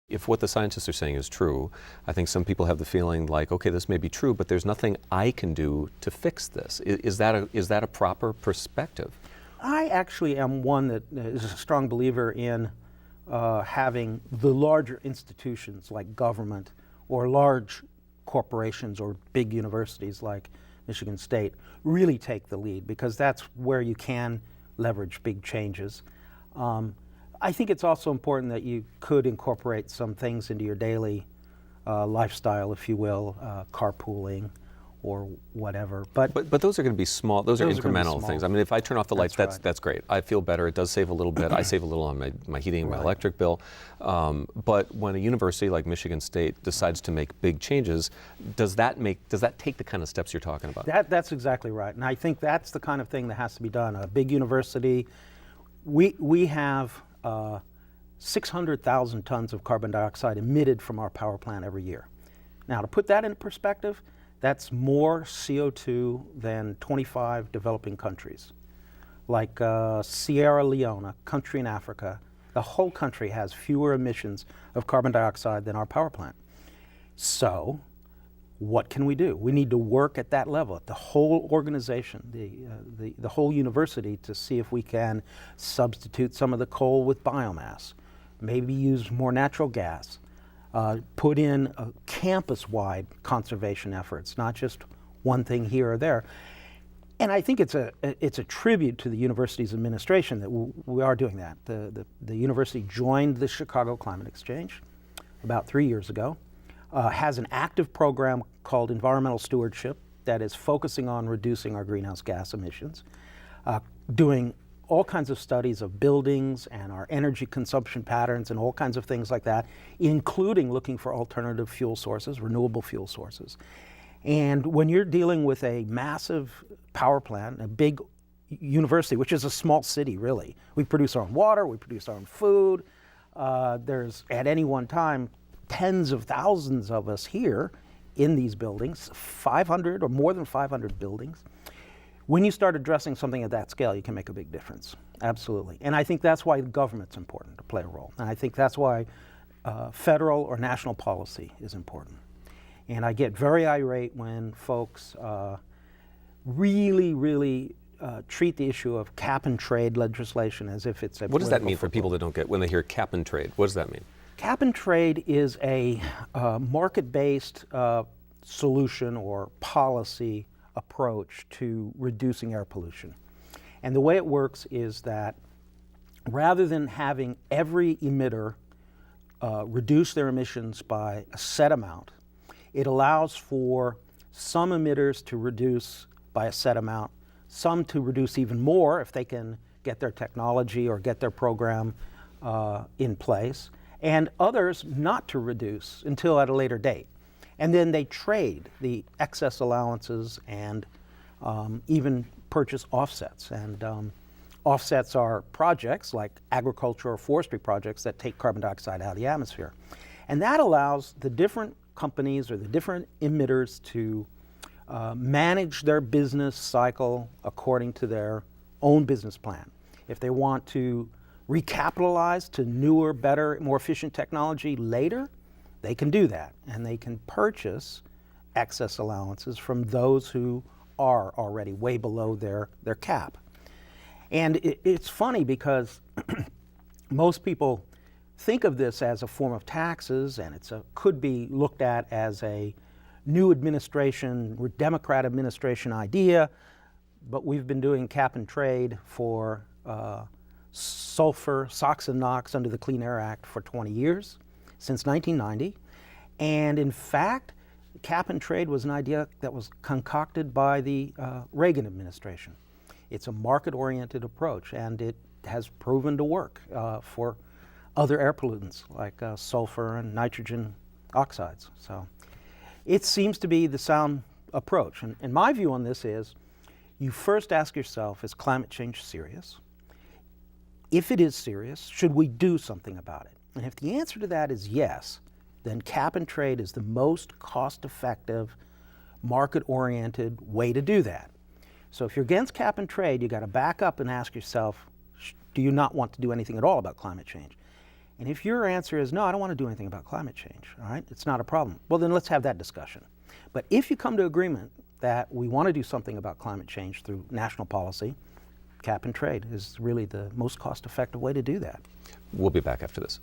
If what the scientists are saying is true, I think some people have the feeling like, okay, this may be true, but there's nothing I can do to fix this. Is that a proper perspective? I actually am one that is a strong believer in having the larger institutions like government or large corporations or big universities like Michigan State really take the lead, because that's where you can leverage big changes. I think it's also important that you could incorporate some things into your daily lifestyle, if you will, carpooling or whatever. But those are going to be small. Those are incremental things. I mean, if I turn off the lights, that's great. I feel better. It does save a little bit. I save a little on my heating and my electric bill. But when a university like Michigan State decides to make big changes, does that take the kind of steps you're talking about? That's exactly right. And I think that's the kind of thing that has to be done. A big university, we have 600,000 tons of carbon dioxide emitted from our power plant every year. Now, to put that in perspective, that's more CO2 than 25 developing countries. Like Sierra Leone, a country in Africa, the whole country has fewer emissions of carbon dioxide than our power plant. So, what can we do? We need to work at that level, at the whole organization, the whole university, to see if we can substitute some of the coal with biomass, maybe use more natural gas, put in campus-wide conservation efforts, not just one thing here or there. And I think it's a tribute to the university's administration that we are doing that. The university joined the Chicago Climate Exchange about 3 years ago. Has an active program called Environmental Stewardship that is focusing on reducing our greenhouse gas emissions, doing all kinds of studies of buildings and our energy consumption patterns and all kinds of things like that, including looking for alternative fuel sources, renewable fuel sources. And when you're dealing with a massive power plant, a big university, which is a small city really, we produce our own water, we produce our own food, there's at any one time tens of thousands of us here in these buildings, 500 or more than 500 buildings. When you start addressing something at that scale, you can make a big difference, absolutely. And I think that's why the government's important to play a role. And I think that's why federal or national policy is important. And I get very irate when folks really treat the issue of cap and trade legislation as if it's a What does that mean for people that don't get, when they hear cap and trade, what does that mean? Cap and trade is a market-based solution or policy approach to reducing air pollution. And the way it works is that rather than having every emitter reduce their emissions by a set amount, it allows for some emitters to reduce by a set amount, some to reduce even more if they can get their technology or get their program in place, and others not to reduce until at a later date. And then they trade the excess allowances and even purchase offsets. And offsets are projects like agriculture or forestry projects that take carbon dioxide out of the atmosphere. And that allows the different companies or the different emitters to manage their business cycle according to their own business plan. If they want to recapitalize to newer, better, more efficient technology later, they can do that. And they can purchase excess allowances from those who are already way below their cap. And it's funny because most people think of this as a form of taxes, and could be looked at as a new administration, Democrat administration idea, but we've been doing cap and trade for sulfur, SOx and NOx under the Clean Air Act for 20 years, since 1990. And in fact, cap and trade was an idea that was concocted by the Reagan administration. It's a market-oriented approach, and it has proven to work for other air pollutants like sulfur and nitrogen oxides. So it seems to be the sound approach. And my view on this is, you first ask yourself, is climate change serious? If it is serious, should we do something about it? And if the answer to that is yes, then cap and trade is the most cost-effective, market-oriented way to do that. So if you're against cap and trade, you got to back up and ask yourself, do you not want to do anything at all about climate change? And if your answer is, no, I don't want to do anything about climate change, all right, it's not a problem, well, then let's have that discussion. But if you come to agreement that we want to do something about climate change through national policy, cap and trade is really the most cost-effective way to do that. We'll be back after this.